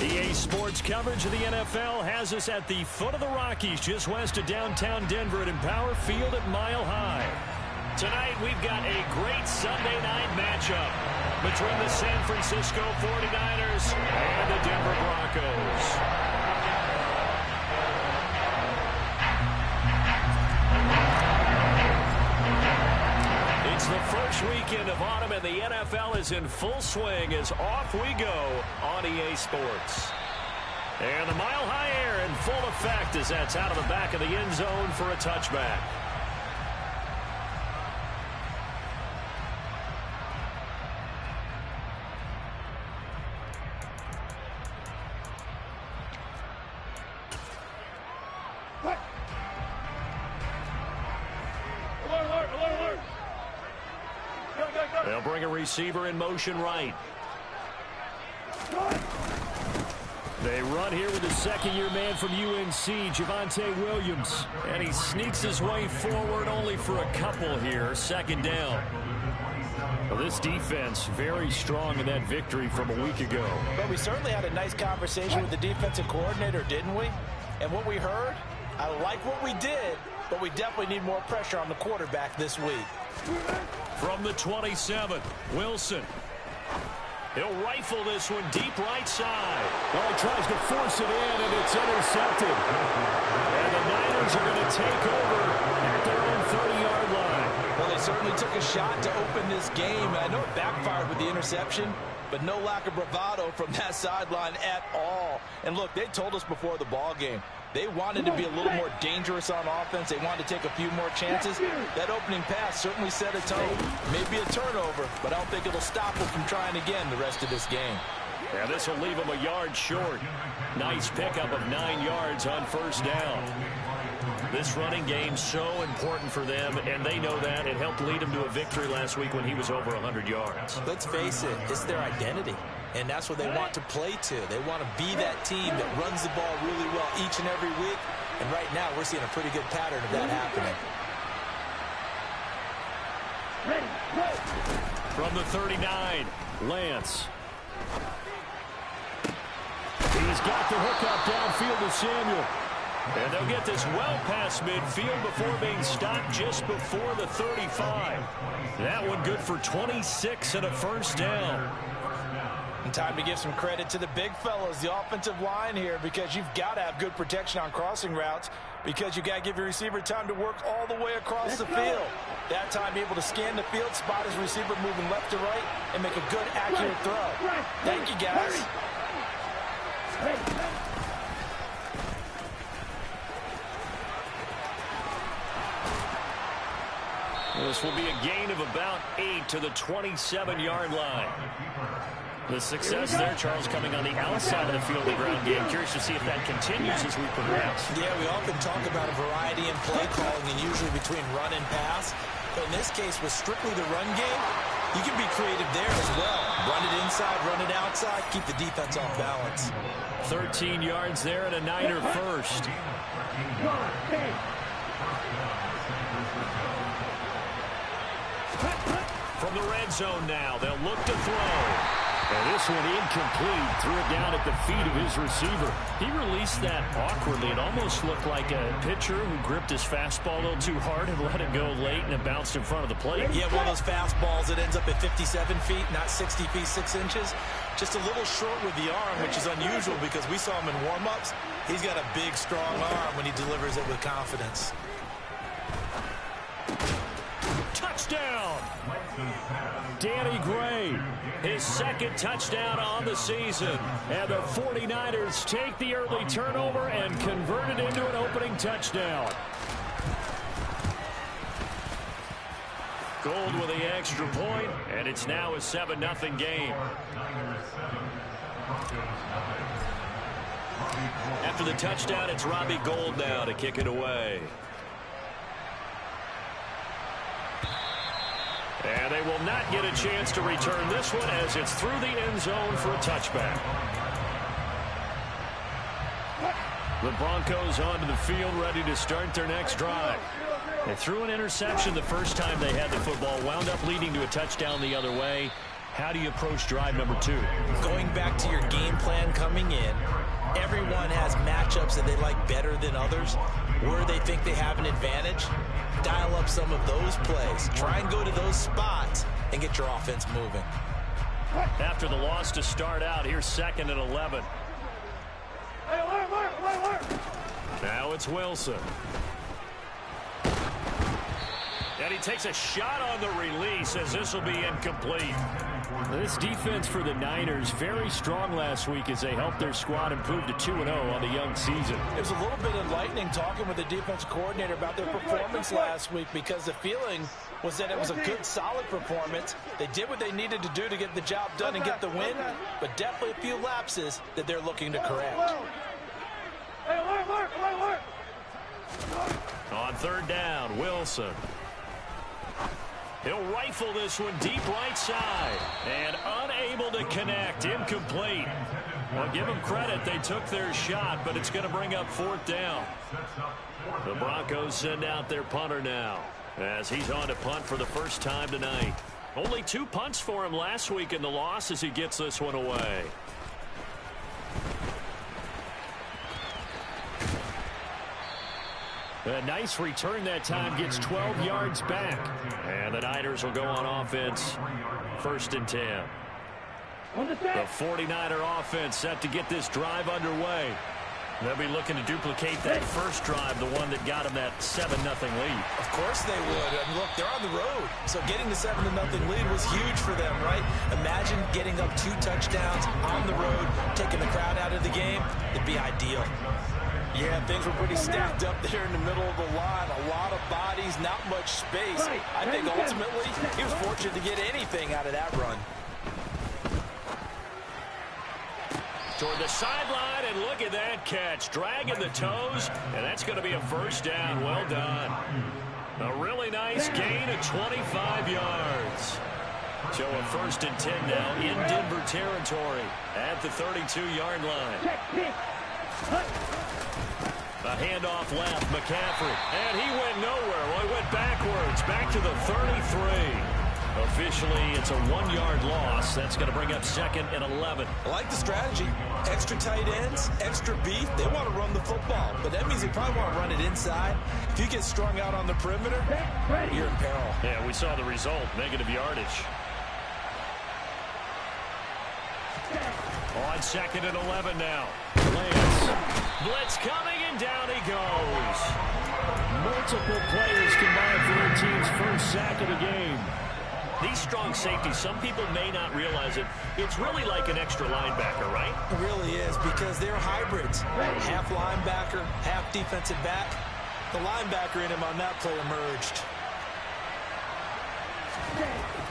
EA Sports coverage of the NFL has us at the foot of the Rockies, just west of downtown Denver at Empower Field at Mile High. Tonight, we've got a great Sunday night matchup between the San Francisco 49ers and the Denver Broncos. It's the first weekend of autumn, and the NFL is in full swing as off we go on EA Sports. And the Mile High air in full effect as that's out of the back of the end zone for a touchback. They'll bring a receiver in motion right. They run here with the second-year man from UNC, Javonte Williams. And he sneaks his way forward only for a couple here. Second down. Well, this defense very strong in that victory from a week ago. But we certainly had a nice conversation with the defensive coordinator, didn't we? And what we heard, I like what we did, but we definitely need more pressure on the quarterback this week. From the 27, Wilson. He'll rifle this one deep right side. Well, he tries to force it in, and it's intercepted. And the Niners are going to take over at their own 30-yard line. Well, they certainly took a shot to open this game. I know it backfired with the interception, but no lack of bravado from that sideline at all. And look, they told us before the ball game, they wanted to be a little more dangerous on offense. They wanted to take a few more chances. That opening pass certainly set a tone. Maybe a turnover, but I don't think it'll stop them from trying again the rest of this game. Yeah, this will leave them a yard short. Nice pickup of 9 yards on first down. This running game so important for them, and they know that. It helped lead them to a victory last week when he was over 100 yards. Let's face it, it's their identity. And that's what they want to play to. They want to be that team that runs the ball really well each and every week. And right now, we're seeing a pretty good pattern of that happening. From the 39, Lance. He's got the hook up downfield to Samuel. And they'll get this well past midfield before being stopped just before the 35. That one good for 26 and a first down. And time to give some credit to the big fellas, the offensive line here, because you've got to have good protection on crossing routes, because you got to give your receiver time to work all the way across the field. That time, be able to scan the field, spot his receiver moving left to right, and make a good, accurate throw. Thank you, guys. This will be a gain of about 8 to the 27-yard line. The success there, Charles, coming on the outside of the field of the ground game. Curious to see if that continues as we progress. Yeah, we often talk about a variety in play calling and usually between run and pass. But in this case, with strictly the run game, you can be creative there as well. Run it inside, run it outside, keep the defense off balance. 13 yards there and a Niner first. From the red zone now, they'll look to throw. And this one incomplete. Threw it down at the feet of his receiver. He released that awkwardly. It almost looked like a pitcher who gripped his fastball a little too hard and let it go late, and it bounced in front of the plate. Yeah, one of those fastballs that ends up at 57 feet, not 60 feet, 6 inches. Just a little short with the arm, which is unusual because we saw him in warm-ups. He's got a big, strong arm when he delivers it with confidence. Touchdown! Danny Gray, his second touchdown on the season. And the 49ers take the early turnover and convert it into an opening touchdown. Gold with the extra point, and it's now a 7-0 game. After the touchdown, it's Robbie Gould now to kick it away. And they will not get a chance to return this one as it's through the end zone for a touchback. The Broncos onto the field ready to start their next drive. They threw an interception the first time they had the football, wound up leading to a touchdown the other way. How do you approach drive number 2? Going back to your game plan coming in, everyone has matchups that they like better than others, where they think they have an advantage. Dial up some of those plays. Try and go to those spots and get your offense moving. After the loss to start out, here's 2nd and 11. Now it's Wilson. And he takes a shot on the release as this will be incomplete. This defense for the Niners very strong last week as they helped their squad improve to 2-0 on the young season. It was a little bit enlightening talking with the defense coordinator about their performance last week, because the feeling was that it was a good, solid performance. They did what they needed to do to get the job done and get the win, but definitely a few lapses that they're looking to correct. On 3rd down, Wilson. He'll rifle this one deep right side. And unable to connect. Incomplete. Well, give them credit. They took their shot, but it's going to bring up 4th down. The Broncos send out their punter now, as he's on to punt for the first time tonight. Only 2 punts for him last week in the loss as he gets this one away. A nice return that time, gets 12 yards back. And the Niners will go on offense, 1st and 10. The 49er offense set to get this drive underway. They'll be looking to duplicate that first drive, the one that got them that 7-0 lead. Of course they would. I mean, look, they're on the road, so getting the 7-0 lead was huge for them, right? Imagine getting up 2 touchdowns on the road, taking the crowd out of the game. It'd be ideal. Yeah, things were pretty stacked up there in the middle of the line. A lot of bodies, not much space. I think ultimately he was fortunate to get anything out of that run. Toward the sideline, and look at that catch. Dragging the toes, and that's going to be a 1st down. Well done. A really nice gain of 25 yards. So a 1st and 10 now in Denver territory at the 32-yard line. A handoff left, McCaffrey, and he went nowhere. Well, he went backwards, back to the 33. Officially, it's a 1-yard loss. That's going to bring up 2nd and 11. I like the strategy. Extra tight ends, extra beef. They want to run the football, but that means they probably want to run it inside. If you get strung out on the perimeter, you're in peril. Yeah, we saw the result, negative yardage. On 2nd and 11 now. Lance. Blitz coming, and down he goes. Multiple players combined for their team's first sack of the game. These strong safeties, some people may not realize it. It's really like an extra linebacker, right? It really is, because they're hybrids. Half linebacker, half defensive back. The linebacker in him on that play emerged.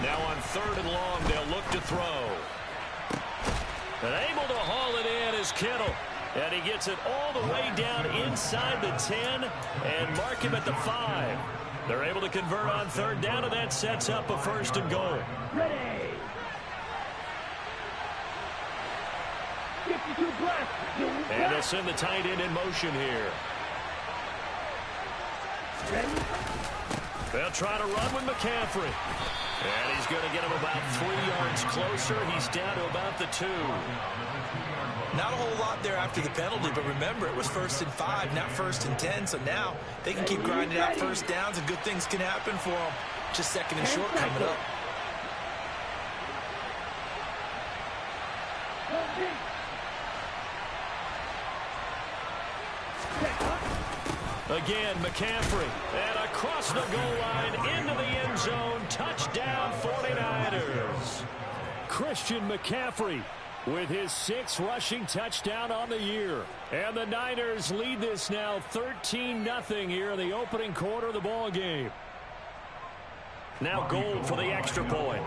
Now on 3rd and long, they'll look to throw. And able to haul it in is Kittle. And he gets it all the way down inside the 10 and mark him at the 5. They're able to convert on 3rd down, and that sets up a 1st and goal. Ready. 52 plus. And they'll send the tight end in motion here. Ready. They'll try to run with McCaffrey. And he's going to get him about 3 yards closer. He's down to about the 2. Not a whole lot there after the penalty, but remember, it was 1st and 5, not 1st and 10. So now they can keep grinding out 1st downs, and good things can happen for them. Just 2nd and short coming up. Again, McCaffrey. And across the goal line into the end zone. Touchdown, 49ers. Christian McCaffrey with his 6th rushing touchdown on the year. And the Niners lead this now 13-0 here in the opening quarter of the ball game. Now Gold for the extra point.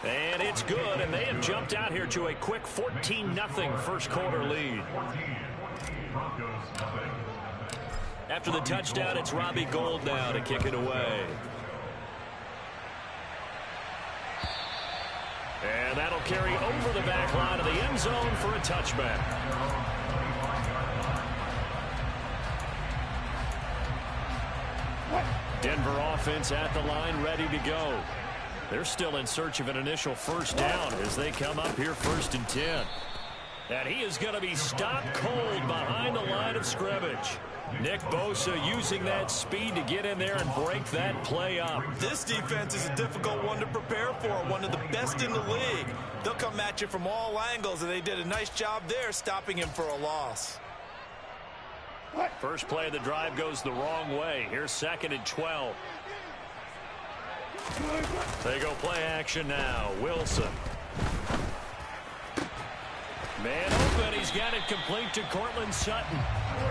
And it's good, and they have jumped out here to a quick 14-0 first quarter lead. After the touchdown, it's Robbie Gould now to kick it away. And that'll carry over the back line of the end zone for a touchback. Denver offense at the line, ready to go. They're still in search of an initial first down as they come up here 1st and 10. And he is going to be stopped cold behind the line of scrimmage. Nick Bosa using that speed to get in there and break that play up. This defense is a difficult one to prepare for, one of the best in the league. They'll come at you from all angles, and they did a nice job there stopping him for a loss. First play of the drive goes the wrong way. Here's 2nd and 12. They go play action now. Wilson. Man open. He's got it complete to Cortland Sutton.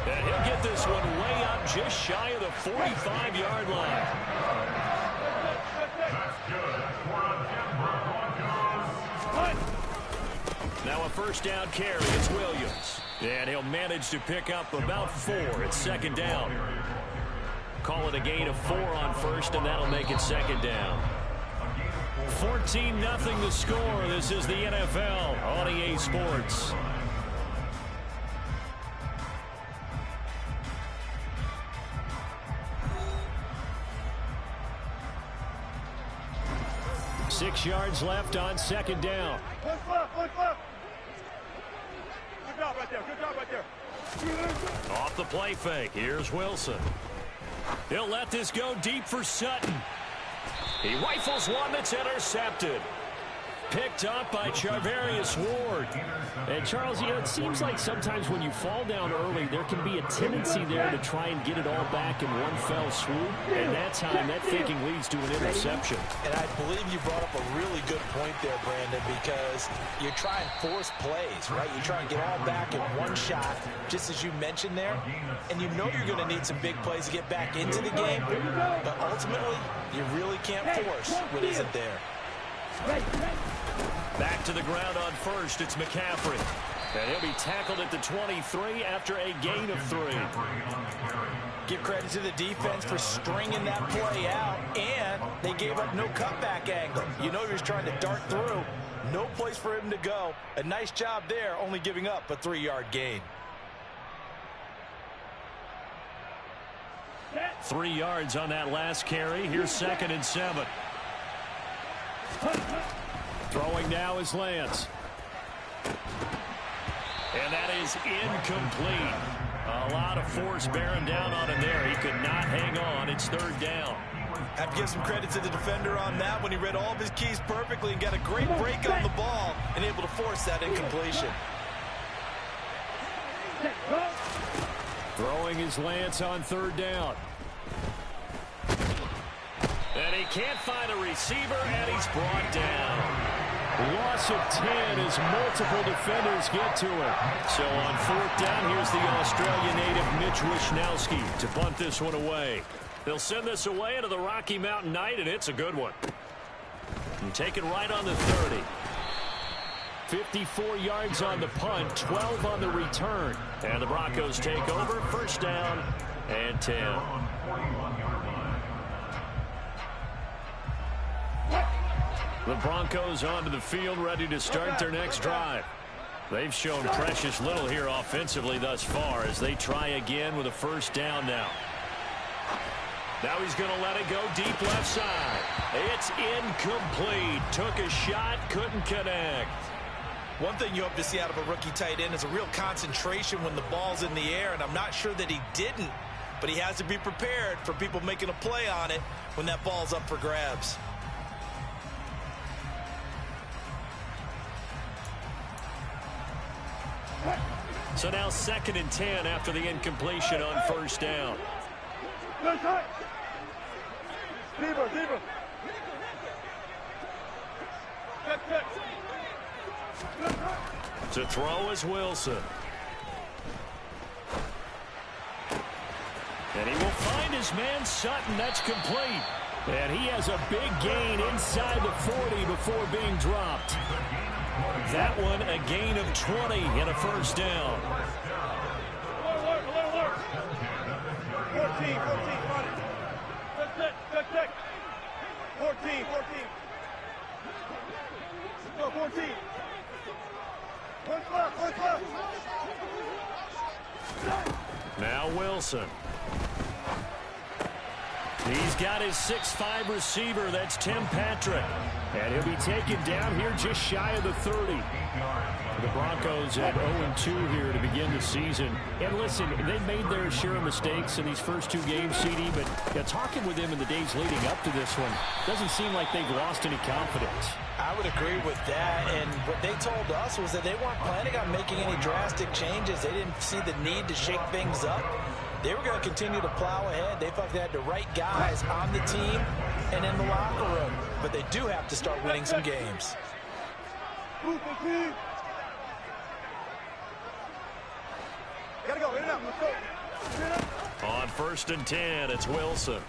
And he'll get this one way up just shy of the 45-yard line. Now a first down carry. It's Williams. And he'll manage to pick up about 4. It's 2nd down. Call it a gain of 4 on first, and that'll make it 2nd down. 14-0 the score. This is the NFL on EA Sports. Six yards left on 2nd down. Look left. Good job right there. Off the play fake. Here's Wilson. He'll let this go deep for Sutton. He rifles one that's intercepted. Picked up by Charvarius Ward. And Charles, you know, it seems like sometimes when you fall down early, there can be a tendency there to try and get it all back in one fell swoop. And that time, that thinking leads to an interception. And I believe you brought up a really good point there, Brandon, because you try and force plays, right? You try and get all back in one shot, just as you mentioned there. And you know you're going to need some big plays to get back into the game. But ultimately, you really can't force what isn't there. Back to the ground on first. It's McCaffrey. And he'll be tackled at the 23 after a gain of 3. Give credit to the defense for stringing that play out, and they gave up no cutback angle. You know he was trying to dart through. No place for him to go. A nice job there, only giving up a 3-yard gain. 3 yards on that last carry. Here's 2nd and 7. Throwing now is Lance. And that is incomplete. A lot of force bearing down on him there. He could not hang on. It's 3rd down. Have to give some credit to the defender on that when he read all of his keys perfectly and got a great break on the ball and able to force that incompletion. Throwing is Lance on 3rd down. And he can't find a receiver, and he's brought down. Loss of 10 as multiple defenders get to him. So on 4th down, here's the Australian native Mitch Wishnowsky to punt this one away. They'll send this away into the Rocky Mountain night, and it's a good one. And take it right on the 30. 54 yards on the punt, 12 on the return. And the Broncos take over, 1st down and 10. The Broncos onto the field, ready to start their next drive. They've shown precious little here offensively thus far as they try again with a 1st down now. Now he's going to let it go deep left side. It's incomplete. Took a shot, couldn't connect. One thing you hope to see out of a rookie tight end is a real concentration when the ball's in the air, and I'm not sure that he didn't, but he has to be prepared for people making a play on it when that ball's up for grabs. So now 2nd and 10 after the incompletion on 1st down. To throw is Wilson. And he will find his man Sutton. That's complete. And he has a big gain inside the 40 before being dropped. That one a gain of 20 and a 1st down. 14, run it. Check. 14. Go, 14. One left. Now Wilson. He's got his 6'5" receiver. That's Tim Patrick. And he'll be taken down here just shy of the 30. The Broncos at 0-2 here to begin the season. And listen, they've made their share of mistakes in these first two games, CD, but talking with them in the days leading up to this one, doesn't seem like they've lost any confidence. I would agree with that, and what they told us was that they weren't planning on making any drastic changes. They didn't see the need to shake things up. They were going to continue to plow ahead. They felt they had the right guys on the team and in the locker room, but they do have to start winning some games. Gotta go, in and out, let's go. On 1st and 10, it's Wilson.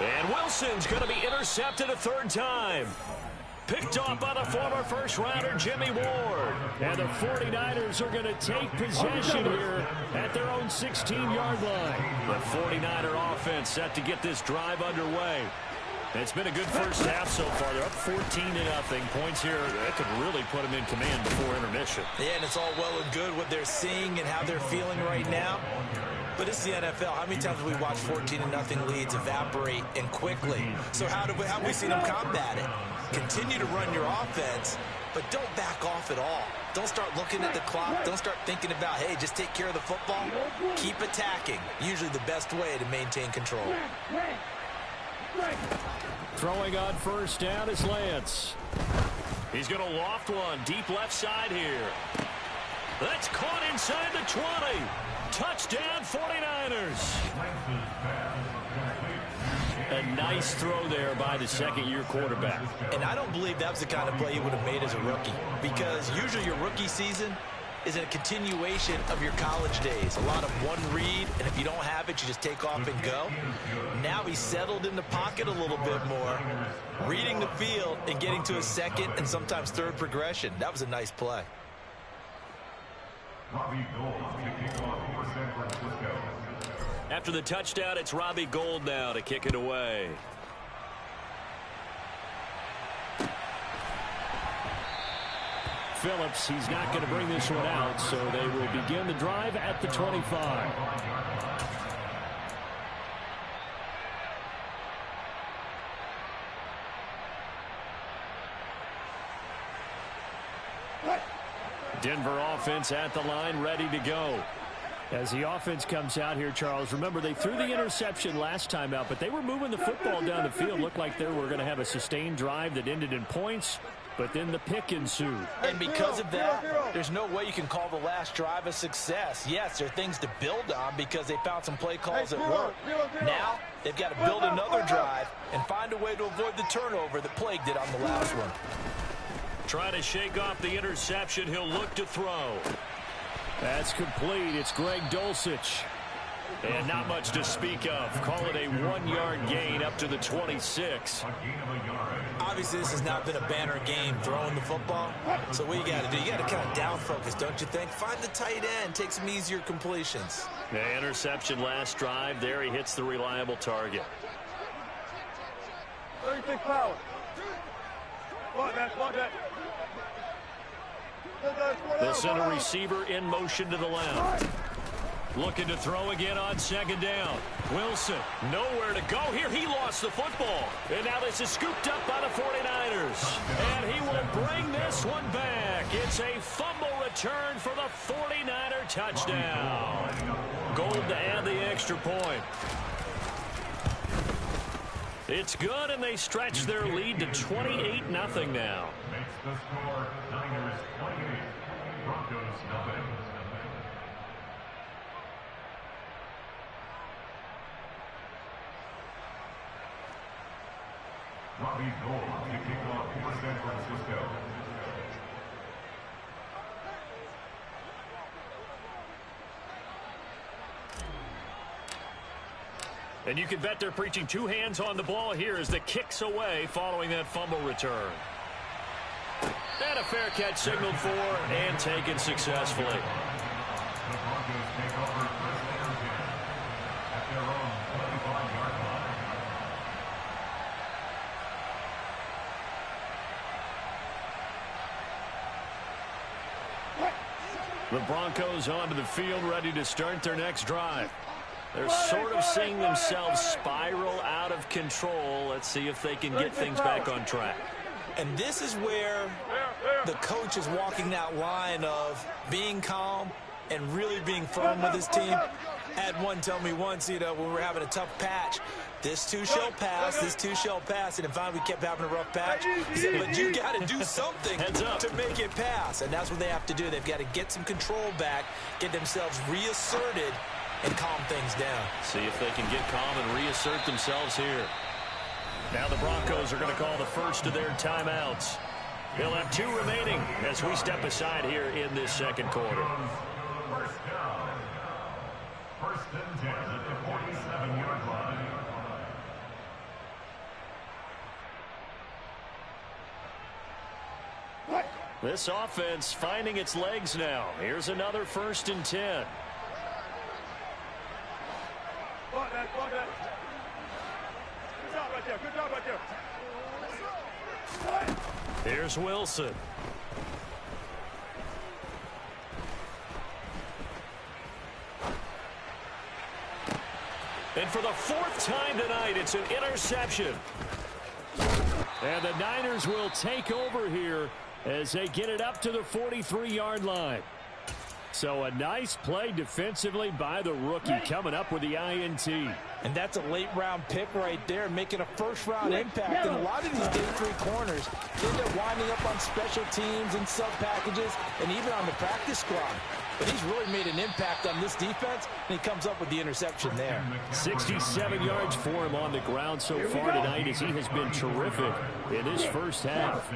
And Wilson's going to be intercepted a third time. Picked off by the former first-rounder Jimmy Ward. And the 49ers are going to take possession here at their own 16-yard line. The 49er offense set to get this drive underway. It's been a good first half so far. They're up 14-0. Points here that could really put them in command before intermission. Yeah, and it's all well and good what they're seeing and how they're feeling right now. But it's the NFL. How many times have we watched 14-0 leads evaporate and quickly? So how have we seen them combat it? Continue to run your offense, but don't back off at all. Don't start looking at the clock. Don't start thinking about, hey, just take care of the football. Keep attacking. Usually the best way to maintain control. Throwing on first down is Lance. He's going to loft one deep left side here. That's caught inside the 20. Touchdown 49ers. A nice throw there by the second-year quarterback. And I don't believe that was the kind of play he would have made as a rookie, because usually your rookie season is a continuation of your college days. A lot of one read, and if you don't have it, you just take off and go. Now he's settled in the pocket a little bit more, reading the field and getting to a second and sometimes third progression. That was a nice play. After the touchdown, it's Robbie Gould now to kick it away. Phillips, he's not going to bring this one out, so they will begin the drive at the 25. Denver offense at the line, ready to go. As the offense comes out here, Charles, remember they threw the interception last time out, but they were moving the football down the field. Looked like they were going to have a sustained drive that ended in points, but then the pick ensued. And because of that, there's no way you can call the last drive a success. Yes, there are things to build on because they found some play calls that work. Now, they've got to build another drive and find a way to avoid the turnover that plagued it on the last one. Trying to shake off the interception. He'll look to throw. That's complete. It's Greg Dulcich. And not much to speak of. Call it a 1-yard gain up to the 26. Obviously, this has not been a banner game throwing the football. So what you got to do, you got to kind of down focus, don't you think? Find the tight end. Take some easier completions. The interception last drive. There he hits the reliable target. 36 power. Spot that. The center receiver in motion to the left. Looking to throw again on second down. Wilson, nowhere to go here. He lost the football. And now this is scooped up by the 49ers. And he will bring this one back. It's a fumble return for the 49er touchdown. Gold to add the extra point. It's good, and they stretch their lead to 28-0 now. Makes the score Niners 28, Broncos nothing. Robbie Gould to kick off for San Francisco. And you can bet they're preaching two hands on the ball here as the kick's away following that fumble return. And a fair catch signaled for and taken successfully. The Broncos take over first and 10 at their own 25-yard line. The Broncos onto the field, ready to start their next drive. They're sort of seeing themselves spiral out of control. Let's see if they can get things back on track. And this is where the coach is walking that line of being calm and really being firm with his team. I had one tell me once, when we were having a tough patch, this too shall pass, this too shall pass. And finally we kept having a rough patch. He said, but you got to do something to make it pass. And that's what they have to do. They've got to get some control back, get themselves reasserted, and calm things down. See if they can get calm and reassert themselves here. Now the Broncos are going to call the first of their timeouts. They'll have 2 remaining as we step aside here in this second quarter. First down. First and 10 at the 47-yard line. This offense finding its legs now. Here's another 1st and 10. Good job right there. Here's Wilson. And for the 4th time tonight, it's an interception. And the Niners will take over here as they get it up to the 43-yard line. So a nice play defensively by the rookie coming up with the INT. And that's a late-round pick right there, making a first-round impact. And a lot of these day 3 corners end up winding up on special teams and sub-packages and even on the practice squad. But he's really made an impact on this defense, and he comes up with the interception there. 67 yards for him on the ground so far tonight as he has been terrific in this first half.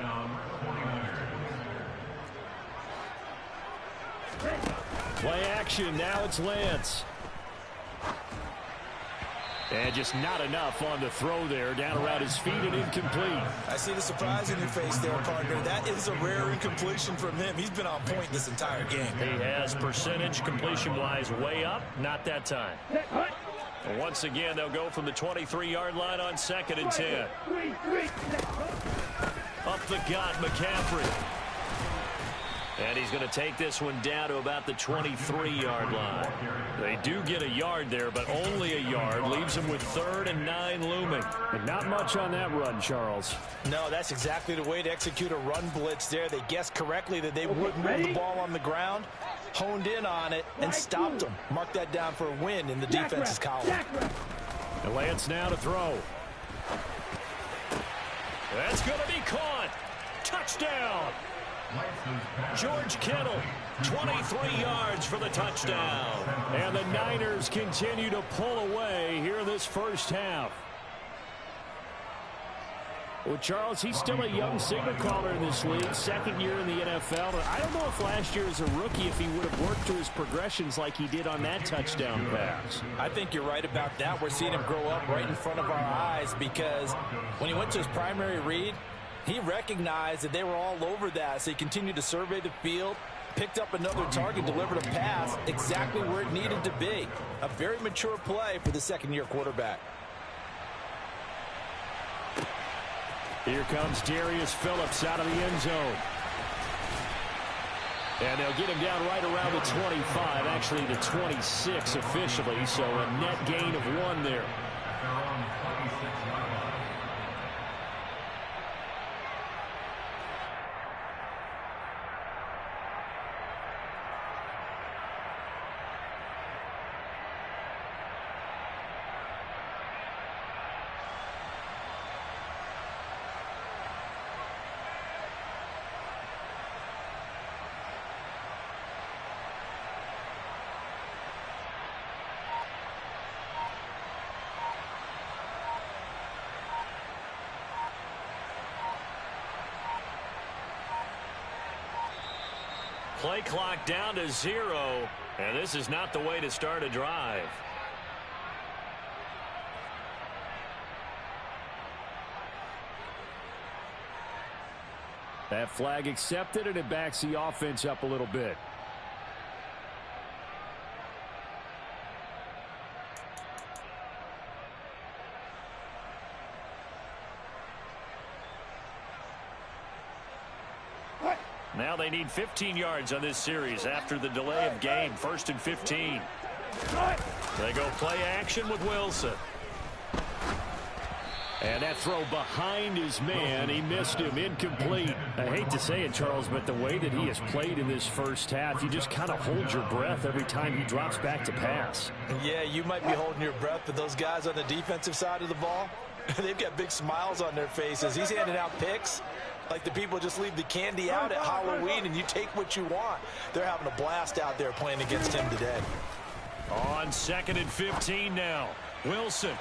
Play action, now it's Lance. And just not enough on the throw there, down around his feet and incomplete. I see the surprise in your face there, partner. That is a rare incompletion from him. He's been on point this entire game. He has percentage completion-wise way up, not that time. And once again, they'll go from the 23-yard line on 2nd and 10. Up the gut, McCaffrey. And he's going to take this one down to about the 23-yard line. They do get a yard there, but only a yard. Leaves them with 3rd and 9 looming. And not much on that run, Charles. No, that's exactly the way to execute a run blitz there. They guessed correctly that they would move the ball on the ground, honed in on it, and stopped them. Mark that down for a win in the defense's column. And Lance now to throw. That's going to be caught. Touchdown. George Kittle, 23 yards for the touchdown. And the Niners continue to pull away here in this first half. Well, Charles, he's still a young signal caller in this league, 2nd year in the NFL. But I don't know if last year as a rookie, if he would have worked through his progressions like he did on that touchdown pass. I think you're right about that. We're seeing him grow up right in front of our eyes because when he went to his primary read, he recognized that they were all over that, so he continued to survey the field, picked up another target, delivered a pass exactly where it needed to be. A very mature play for the 2nd-year quarterback. Here comes Darius Phillips out of the end zone. And they'll get him down right around the 25, actually the 26 officially, so a net gain of 1 there. Play clock down to 0, and this is not the way to start a drive. That flag accepted, and it backs the offense up a little bit. Now they need 15 yards on this series after the delay of game. 1st and 15. They go play action with Wilson. And that throw behind his man, he missed him, incomplete. I hate to say it, Charles, but the way that he has played in this first half, you just kind of hold your breath every time he drops back to pass. Yeah, you might be holding your breath, but those guys on the defensive side of the ball, they've got big smiles on their faces. He's handing out picks like the people just leave the candy out at Halloween and you take what you want. They're having a blast out there playing against him today. On 2nd and 15 now. Wilson.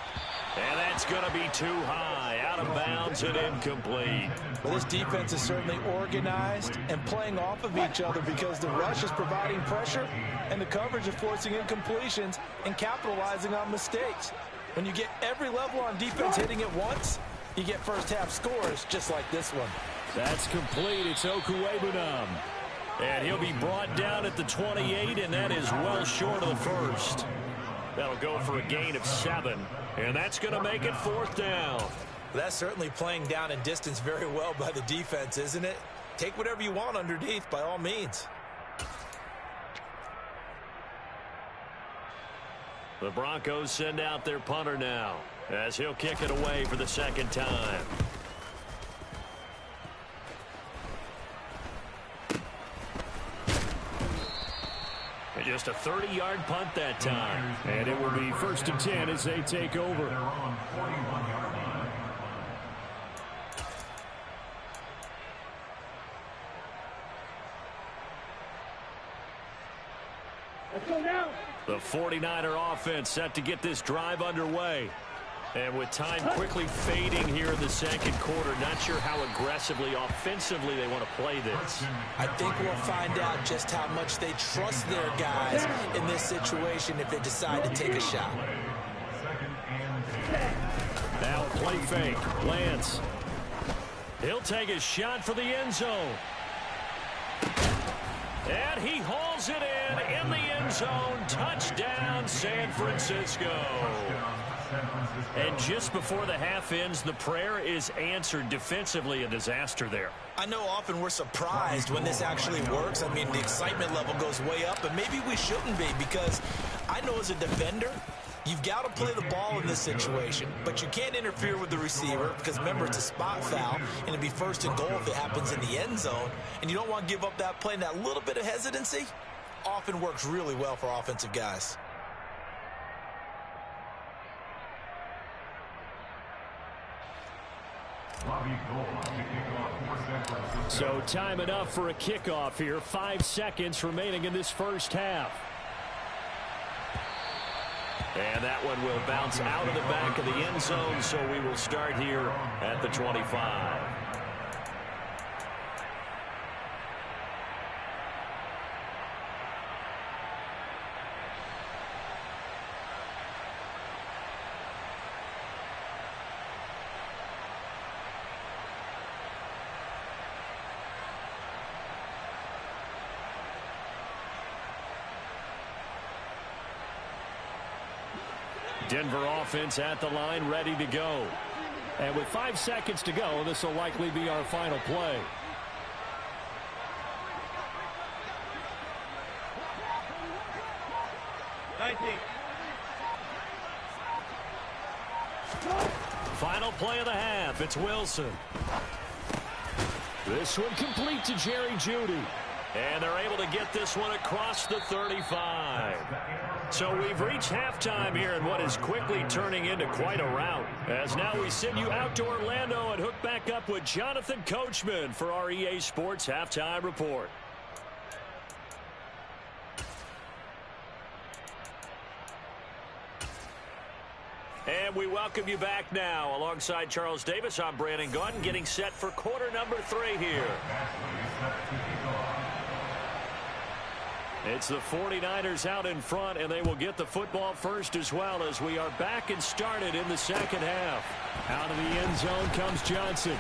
And that's going to be too high. Out of bounds and incomplete. Well, this defense is certainly organized and playing off of each other because the rush is providing pressure and the coverage is forcing incompletions and capitalizing on mistakes. When you get every level on defense hitting it once, you get first half scores just like this one. That's complete. It's Okuwebunam. And he'll be brought down at the 28, and that is well short of the first. That'll go for a gain of 7, and that's going to make it 4th down. That's certainly playing down in distance very well by the defense, isn't it? Take whatever you want underneath by all means. The Broncos send out their punter now as he'll kick it away for the 2nd time. Just a 30-yard punt that time. And it will be 1st and 10 as they take over. Their own 41-yard line. Let's go now. The 49er offense set to get this drive underway. And with time quickly fading here in the 2nd quarter, not sure how aggressively, offensively they want to play this. I think we'll find out just how much they trust their guys in this situation if they decide to take a shot. Now a play fake. Lance. He'll take a shot for the end zone. And he hauls it in the end zone. Touchdown, San Francisco. And just before the half ends, the prayer is answered. Defensively, a disaster there. I know often we're surprised when this actually works. I mean, the excitement level goes way up, and maybe we shouldn't be because I know as a defender, you've got to play the ball in this situation, but you can't interfere with the receiver because, remember, it's a spot foul, and it'd be 1st and goal if it happens in the end zone, and you don't want to give up that play, and that little bit of hesitancy often works really well for offensive guys. So time enough for a kickoff here. 5 seconds remaining in this first half. And that one will bounce out of the back of the end zone, so we will start here at the 25. Denver offense at the line, ready to go. And with 5 seconds to go, this will likely be our final play. Final play of the half. It's Wilson. This one complete to Jerry Jeudy. And they're able to get this one across the 35. So we've reached halftime here in what is quickly turning into quite a rout. As now we send you out to Orlando and hook back up with Jonathan Coachman for our EA Sports Halftime Report. And we welcome you back now. Alongside Charles Davis, I'm Brandon Gaudin, getting set for quarter number 3 here. It's the 49ers out in front, and they will get the football first as well as we are back and started in the 2nd half. Out of the end zone comes Johnson.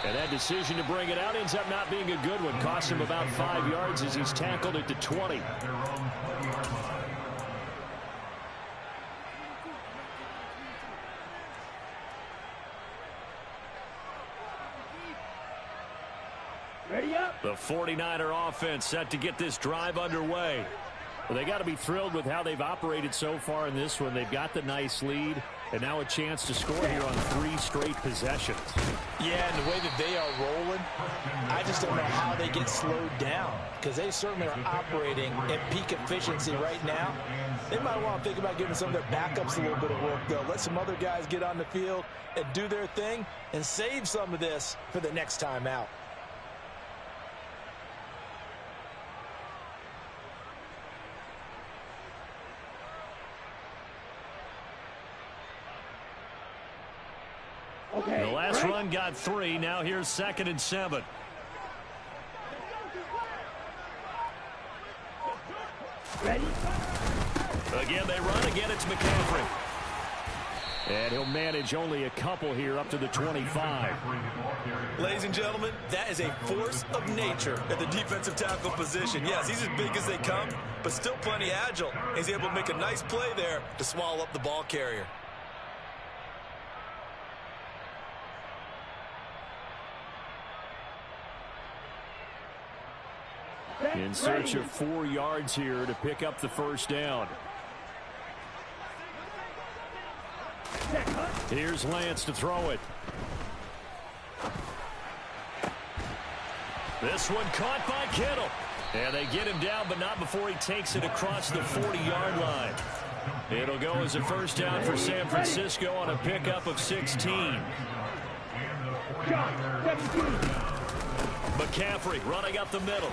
And that decision to bring it out ends up not being a good one. Costs him about 5 yards as he's tackled at the 20. Ready up. The 49er offense set to get this drive underway. Well, they got to be thrilled with how they've operated so far in this one. They've got the nice lead, and now a chance to score here on 3 straight possessions. Yeah, and the way that they are rolling, I just don't know how they get slowed down, because they certainly are operating at peak efficiency right now. They might want to think about giving some of their backups a little bit of work, though. Let some other guys get on the field and do their thing and save some of this for the next time out. The last run got 3. Now here's 2nd and 7. Ready? Again, they run. Again, it's McCaffrey. And he'll manage only a couple here up to the 25. Ladies and gentlemen, that is a force of nature at the defensive tackle position. Yes, he's as big as they come, but still plenty agile. He's able to make a nice play there to swallow up the ball carrier. In search of 4 yards here to pick up the first down. Here's Lance to throw it. This one caught by Kittle. And they get him down, but not before he takes it across the 40-yard line. It'll go as a first down for San Francisco on a pickup of 16. McCaffrey running up the middle.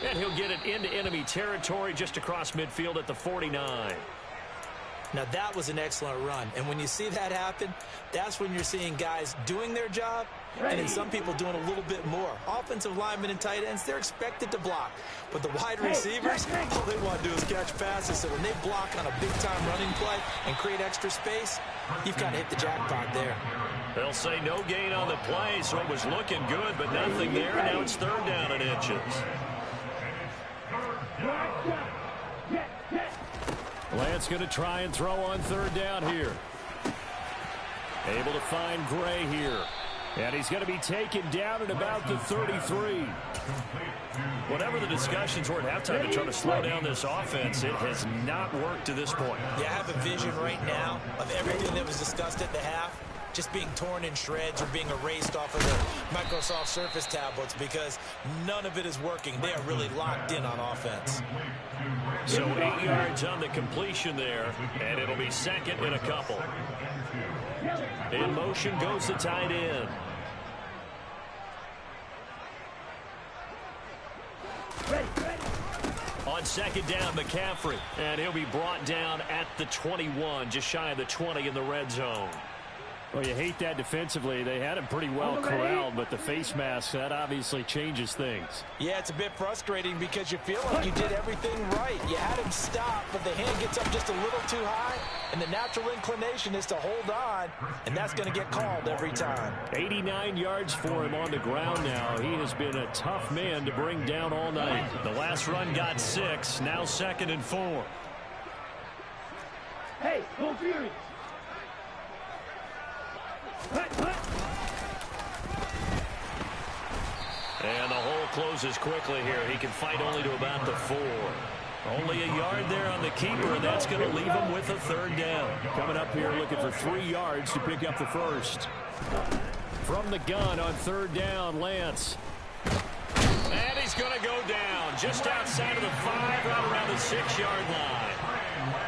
And he'll get it into enemy territory just across midfield at the 49. Now, that was an excellent run. And when you see that happen, that's when you're seeing guys doing their job and then some people doing a little bit more. Offensive linemen and tight ends, they're expected to block. But the wide receivers, all they want to do is catch passes. So when they block on a big-time running play and create extra space, you've kind of hit the jackpot there. They'll say no gain on the play, so it was looking good, but nothing there. Now it's 3rd down and inches. Lance going to try and throw on 3rd down here. Able to find Gray here. And he's going to be taken down at about the 33. Whatever the discussions were at halftime to try to slow down this offense, it has not worked to this point. Yeah, I have a vision right now of everything that was discussed at the half just being torn in shreds or being erased off of the Microsoft Surface tablets because none of it is working. They are really locked in on offense. So 8 yards on the completion there, and it'll be 2nd and a couple. In motion goes the tight end. On 2nd down, McCaffrey, and he'll be brought down at the 21, just shy of the 20 in the red zone. Well, you hate that defensively. They had him pretty well corralled, but the face mask, that obviously changes things. Yeah, it's a bit frustrating because you feel like you did everything right. You had him stop, but the hand gets up just a little too high, and the natural inclination is to hold on, and that's going to get called every time. 89 yards for him on the ground now. He has been a tough man to bring down all night. The last run got 6, now 2nd and 4. Hey, go Fury! And the hole closes quickly here. He can fight only to about the 4. Only a yard there on the keeper, and that's going to leave him with a 3rd down. Coming up here looking for 3 yards to pick up the first. From the gun on 3rd down, Lance. And he's going to go down just outside of the 5, right around the 6-yard line.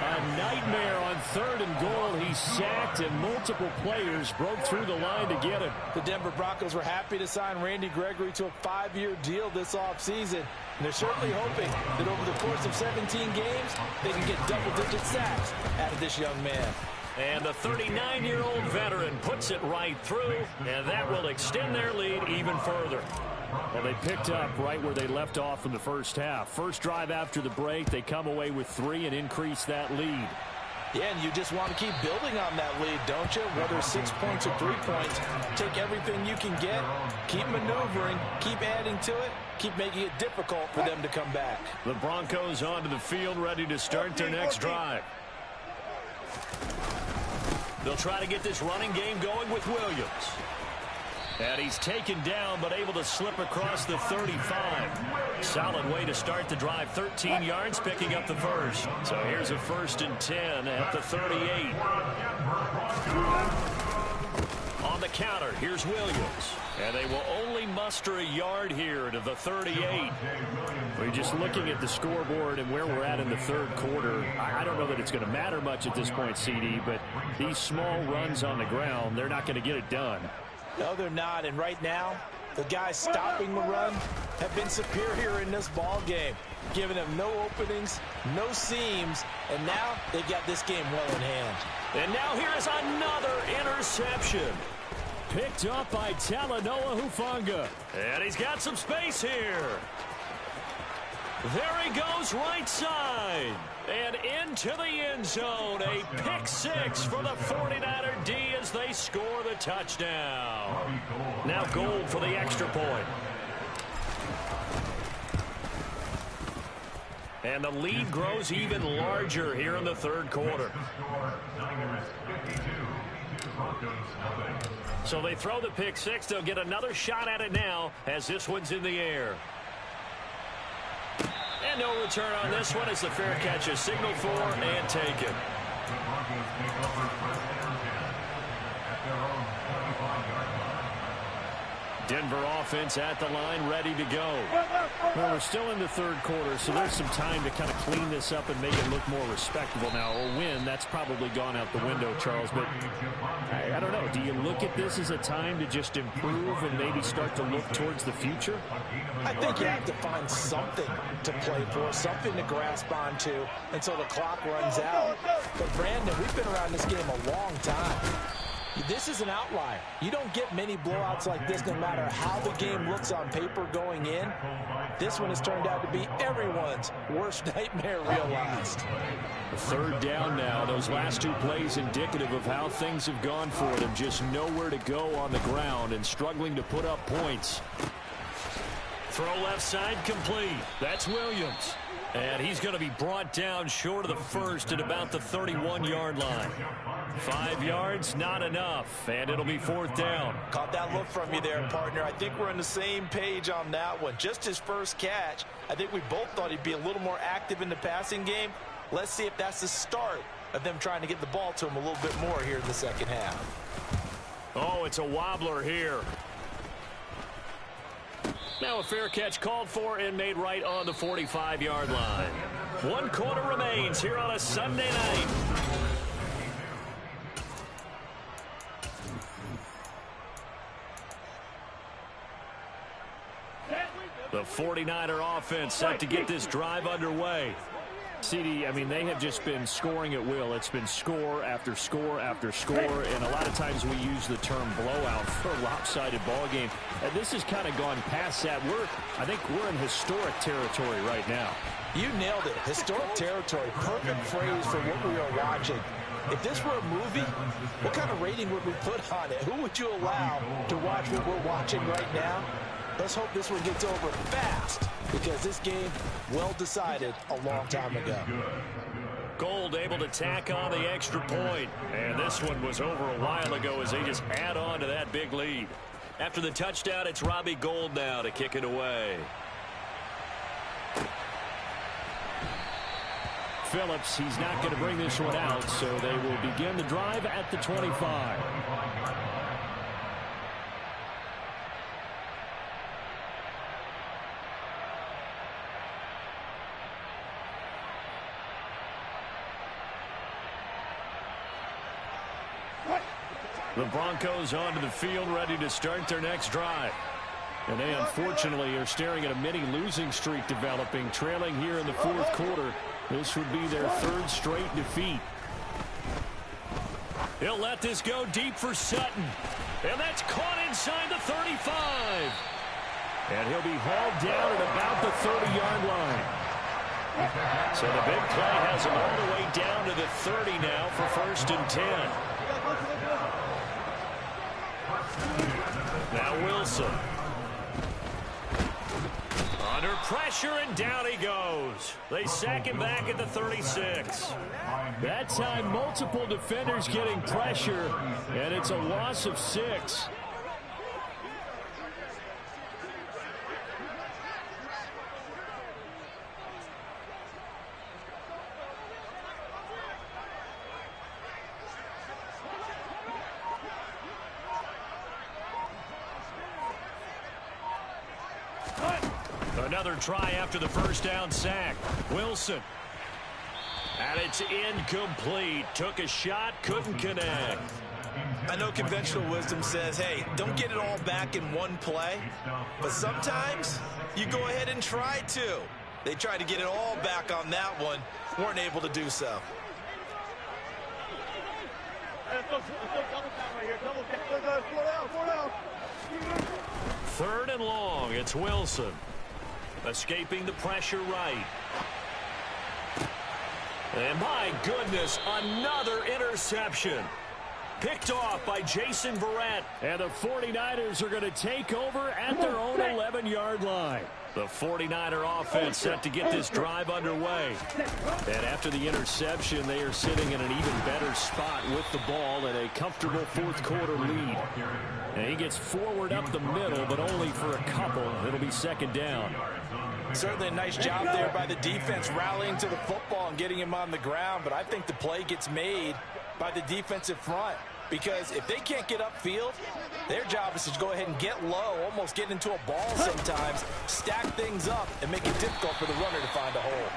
A nightmare on 3rd and goal. He sacked, and multiple players broke through the line to get him. The Denver Broncos were happy to sign Randy Gregory to a 5-year deal this offseason. And they're certainly hoping that over the course of 17 games, they can get double-digit sacks out of this young man. And the 39-year-old veteran puts it right through, and that will extend their lead even further. Well, they picked up right where they left off in the first half. First drive after the break, they come away with 3 and increase that lead. Yeah, and you just want to keep building on that lead, don't you? Whether 6 points or 3 points, take everything you can get, keep maneuvering, keep adding to it, keep making it difficult for them to come back. The Broncos onto the field, ready to start their next drive. They'll try to get this running game going with Williams. And he's taken down, but able to slip across the 35. Solid way to start the drive. 13 yards, picking up the first. So here's a 1st and 10 at the 38. On the counter, here's Williams. And they will only muster a yard here to the 38. We're just looking at the scoreboard and where we're at in the third quarter. I don't know that it's going to matter much at this point, CD, but these small runs on the ground, they're not going to get it done. No, they're not. And right now, the guys stopping the run have been superior in this ball game, giving them no openings, no seams, and now they've got this game well in hand. And now here is another interception. Picked up by Talanoa Hufanga. And he's got some space here. There he goes right side. And into the end zone. A pick 6 for the 49er D as they score the touchdown. Now Gold for the extra point. And the lead grows even larger here in the third quarter. So they throw the pick 6. They'll get another shot at it now as this one's in the air. And no return on this one as the fair catch is signaled for and taken. The Broncos take over first and 10 at their own 25-yard line. Denver offense at the line, ready to go. Well, we're still in the third quarter, so there's some time to kind of clean this up and make it look more respectable. Now, a win, that's probably gone out the window, Charles, but I don't know. Do you look at this as a time to just improve and maybe start to look towards the future? I think you have to find something to play for, something to grasp onto until the clock runs out. But, Brandon, we've been around this game a long time. This is an outlier. You don't get many blowouts like this no matter how the game looks on paper going in. This one has turned out to be everyone's worst nightmare realized. Third down now. Those last two plays indicative of how things have gone for them. Just nowhere to go on the ground and struggling to put up points. Throw left side complete. That's Williams. And he's going to be brought down short of the first at about the 31-yard line. 5 yards, not enough. And it'll be 4th down. Caught that look from you there, partner. I think we're on the same page on that one. Just his first catch. I think we both thought he'd be a little more active in the passing game. Let's see if that's the start of them trying to get the ball to him a little bit more here in the second half. Oh, it's a wobbler here. Now a fair catch called for and made right on the 45-yard line. 1 quarter remains here on a Sunday night. The 49er offense set to get this drive underway. CD, I mean, they have just been scoring at will. It's been score after score after score, and a lot of times we use the term blowout for a lopsided ball game. And this has kind of gone past that. I think we're in historic territory right now. You nailed it. Historic territory. Perfect phrase for what we are watching. If this were a movie, what kind of rating would we put on it? Who would you allow to watch what we're watching right now? Let's hope this one gets over fast, because this game, well decided a long time ago. Gold able to tack on the extra point. And this one was over a while ago as they just add on to that big lead. After the touchdown, it's Robbie Gould now to kick it away. Phillips, he's not going to bring this one out, so they will begin the drive at the 25. The Broncos onto the field, ready to start their next drive. And they unfortunately are staring at a mini losing streak developing, trailing here in the fourth quarter. This would be their 3rd straight defeat. He'll let this go deep for Sutton. And that's caught inside the 35. And he'll be hauled down at about the 30-yard line. So the big play has him all the way down to the 30 now for 1st and 10. Now Wilson. Under pressure, and down he goes. They sack him back at the 36. That time, multiple defenders getting pressure, and it's a loss of 6. Another try after the first down sack. Wilson. And it's incomplete. Took a shot, couldn't connect. I know conventional wisdom says, hey, don't get it all back in one play. But sometimes you go ahead and try to. They tried to get it all back on that one. Weren't able to do so. Third and long. It's Wilson. Escaping the pressure right. And my goodness, another interception. Picked off by Jason Verrett. And the 49ers are going to take over at their own 11-yard line. The 49er offense set to get this drive underway. And after the interception, they are sitting in an even better spot with the ball and a comfortable fourth-quarter lead. And he gets forward up the middle, but only for a couple. It'll be second down. Certainly a nice job there by the defense rallying to the football and getting him on the ground. But I think the play gets made by the defensive front. Because if they can't get upfield, their job is to go ahead and get low, almost get into a ball sometimes, stack things up, and make it difficult for the runner to find a hole.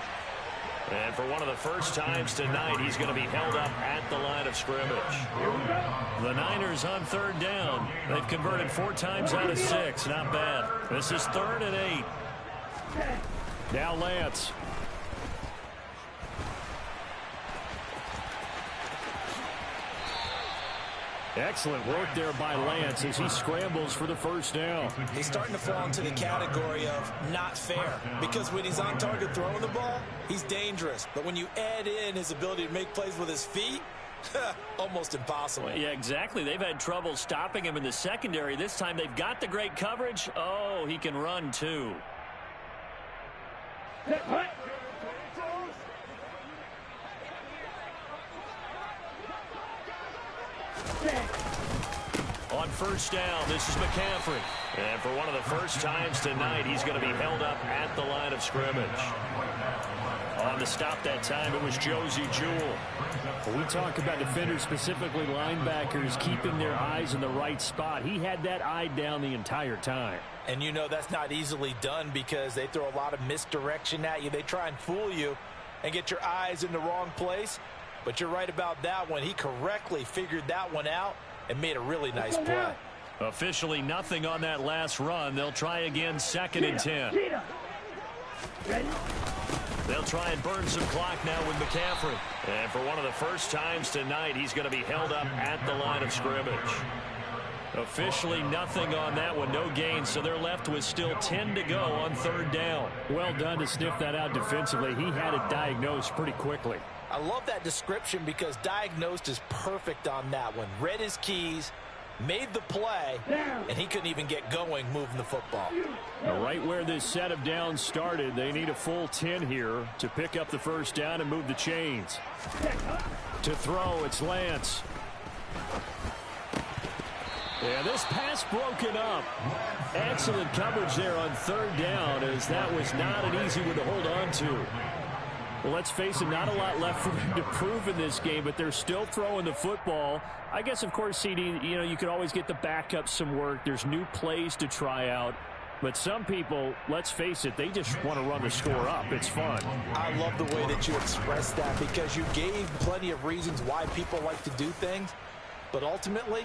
And for one of the first times tonight, he's going to be held up at the line of scrimmage. The Niners on third down. They've converted 4 times out of 6. Not bad. This is 3rd and 8. Now Lance. Excellent work there by Lance as he scrambles for the first down. He's starting to fall into the category of not fair, because when he's on target throwing the ball, he's dangerous. But when you add in his ability to make plays with his feet, almost impossible. Well, yeah, exactly. They've had trouble stopping him in the secondary. This time they've got the great coverage. Oh, he can run too. On first down, this is McCaffrey. And for one of the first times tonight, he's going to be held up at the line of scrimmage. On the stop that time, it was Josie Jewell. When we talk about defenders, specifically linebackers, keeping their eyes in the right spot, he had that eye down the entire time. And you know that's not easily done because they throw a lot of misdirection at you. They try and fool you and get your eyes in the wrong place. But you're right about that one. He correctly figured that one out and made a really nice play. Officially nothing on that last run. They'll try again, 2nd and 10. They'll try and burn some clock now with McCaffrey. And for one of the first times tonight, he's going to be held up at the line of scrimmage. Officially nothing on that one, no gain, so they're left with still 10 to go on third down. Well done to sniff that out defensively. He had it diagnosed pretty quickly. I love that description because diagnosed is perfect on that one. Read his keys, made the play, and he couldn't even get going moving the football. Right where this set of downs started, they need a full 10 here to pick up the first down and move the chains. To throw, it's Lance. Yeah, this pass broken up. Excellent coverage there on third down, as that was not an easy one to hold on to. Well, let's face it, not a lot left for them to prove in this game, but they're still throwing the football. I guess, of course, CD, you know, you could always get the backup some work. There's new plays to try out. But some people, let's face it, they just want to run the score up. It's fun. I love the way that you expressed that because you gave plenty of reasons why people like to do things. But ultimately,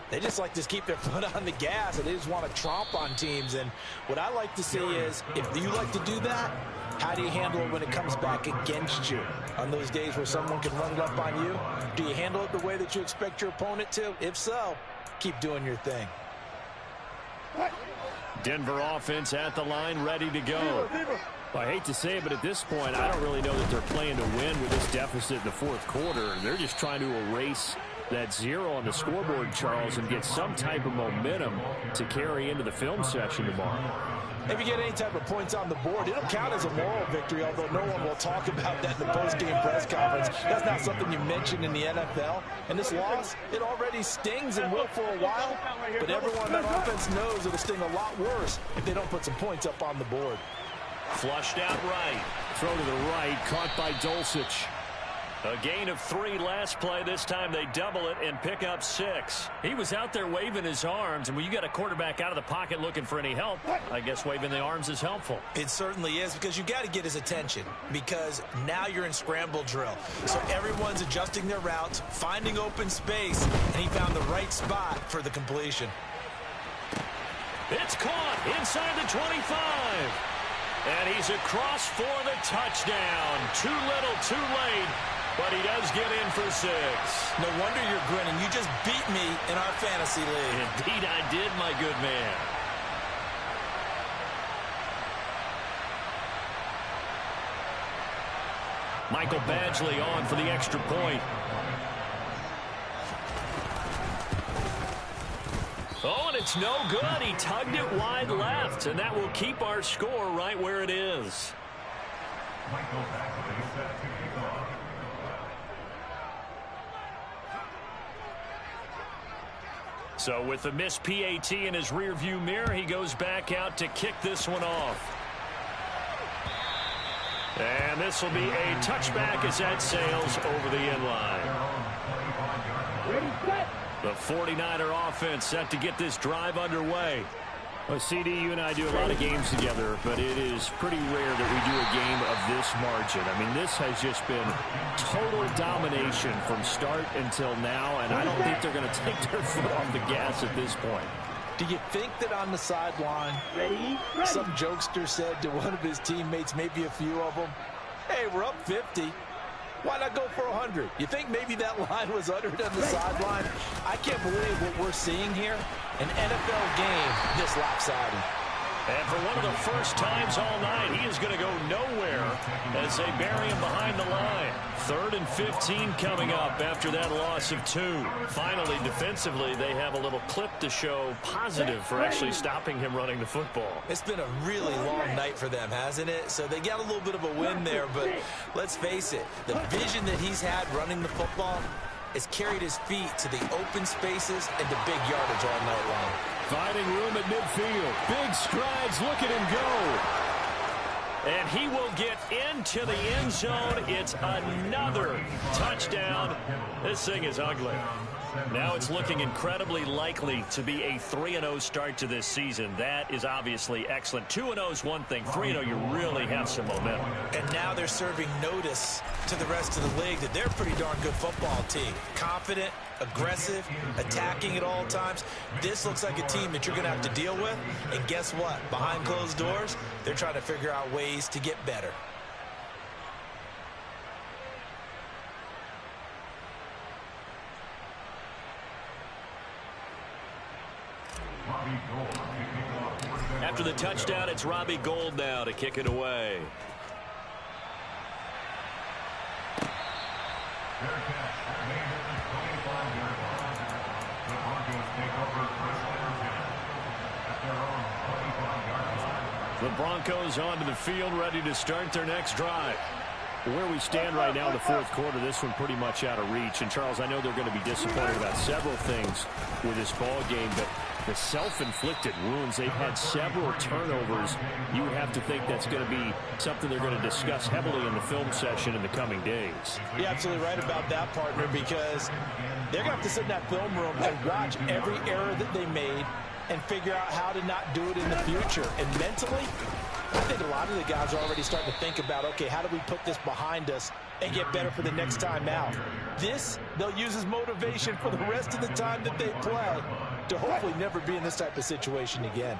they just like to keep their foot on the gas, and they just want to tromp on teams. And what I like to see is, if you like to do that, how do you handle it when it comes back against you? On those days where someone can run it up on you, do you handle it the way that you expect your opponent to? If so, keep doing your thing. Denver offense at the line, ready to go. Well, I hate to say it, but at this point, I don't really know that they're playing to win with this deficit in the fourth quarter. They're just trying to erase that 0 on the scoreboard, Charles, and get some type of momentum to carry into the film session tomorrow. If you get any type of points on the board, it'll count as a moral victory, although no one will talk about that in the post-game press conference. That's not something you mentioned in the NFL. And this loss, it already stings and will for a while, but everyone on that offense knows it'll sting a lot worse if they don't put some points up on the board. Flushed out right. Throw to the right, caught by Dulcich. A gain of 3 last play. This time they double it and pick up 6. He was out there waving his arms, and when you got a quarterback out of the pocket looking for any help, I guess waving the arms is helpful. It certainly is, because you got to get his attention, because now you're in scramble drill. So everyone's adjusting their routes, finding open space, and he found the right spot for the completion. It's caught inside the 25. And he's across for the touchdown. Too little, too late. But he does get in for 6. No wonder you're grinning. You just beat me in our fantasy league. Indeed I did, my good man. Michael Badgley on for the extra point. Oh, and it's no good. He tugged it wide left, and that will keep our score right where it is. Michael Badgley set to kick off. So with the missed PAT in his rearview mirror, he goes back out to kick this one off. And this will be a touchback as that sails over the end line. Ready, set. The 49er offense set to get this drive underway. Well, CD, you and I do a lot of games together, but it is pretty rare that we do a game of this margin. I mean, this has just been total domination from start until now, and I don't think they're going to take their foot off the gas at this point. Do you think that on the sideline, Ready. some jokester said to one of his teammates, maybe a few of them, hey, we're up 50. Why not go for 100? You think maybe that line was uttered on the sideline? I can't believe what we're seeing here. An NFL game this lopsided. And for one of the first times all night, he is going to go nowhere as they bury him behind the line. 3rd and 15 coming up after that loss of 2. Finally, defensively, they have a little clip to show positive for actually stopping him running the football. It's been a really long night for them, hasn't it? So they got a little bit of a win there, but let's face it, the vision that he's had running the football has carried his feet to the open spaces and to big yardage all night long. Finding room at midfield. Big strides. Look at him go. And he will get into the end zone. It's another touchdown. This thing is ugly. Now it's looking incredibly likely to be a 3-0 start to this season. That is obviously excellent. 2-0 is one thing. 3-0, you really have some momentum. And now they're serving notice to the rest of the league that they're a pretty darn good football team. Confident, aggressive, attacking at all times. This looks like a team that you're going to have to deal with. And guess what? Behind closed doors, they're trying to figure out ways to get better. After the touchdown, it's Robbie Gould now to kick it away. The Broncos onto the field, ready to start their next drive. Where we stand right now in the 4th quarter, this one pretty much out of reach. And, Charles, I know they're going to be disappointed about several things with this ball game, but the self-inflicted wounds, they've had several turnovers. You would have to think that's going to be something they're going to discuss heavily in the film session in the coming days. You're absolutely right about that, partner, because they're going to have to sit in that film room and watch every error that they made and figure out how to not do it in the future. And mentally, I think a lot of the guys are already starting to think about, okay, how do we put this behind us and get better for the next time out? This, they'll use as motivation for the rest of the time that they play to hopefully never be in this type of situation again.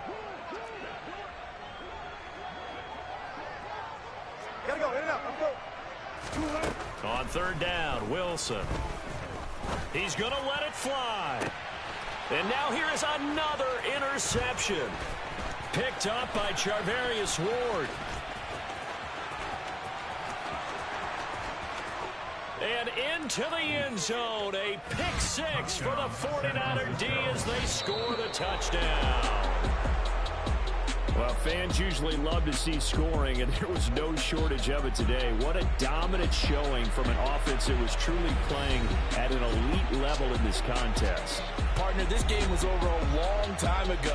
Gotta go, in and out, let's go. On 3rd down, Wilson. He's going to let it fly. And now here is another interception. Picked up by Charvarius Ward. And into the end zone. A pick 6 for the 49er D as they score the touchdown. Well, fans usually love to see scoring, and there was no shortage of it today. What a dominant showing from an offense that was truly playing at an elite level in this contest. Partner, this game was over a long time ago.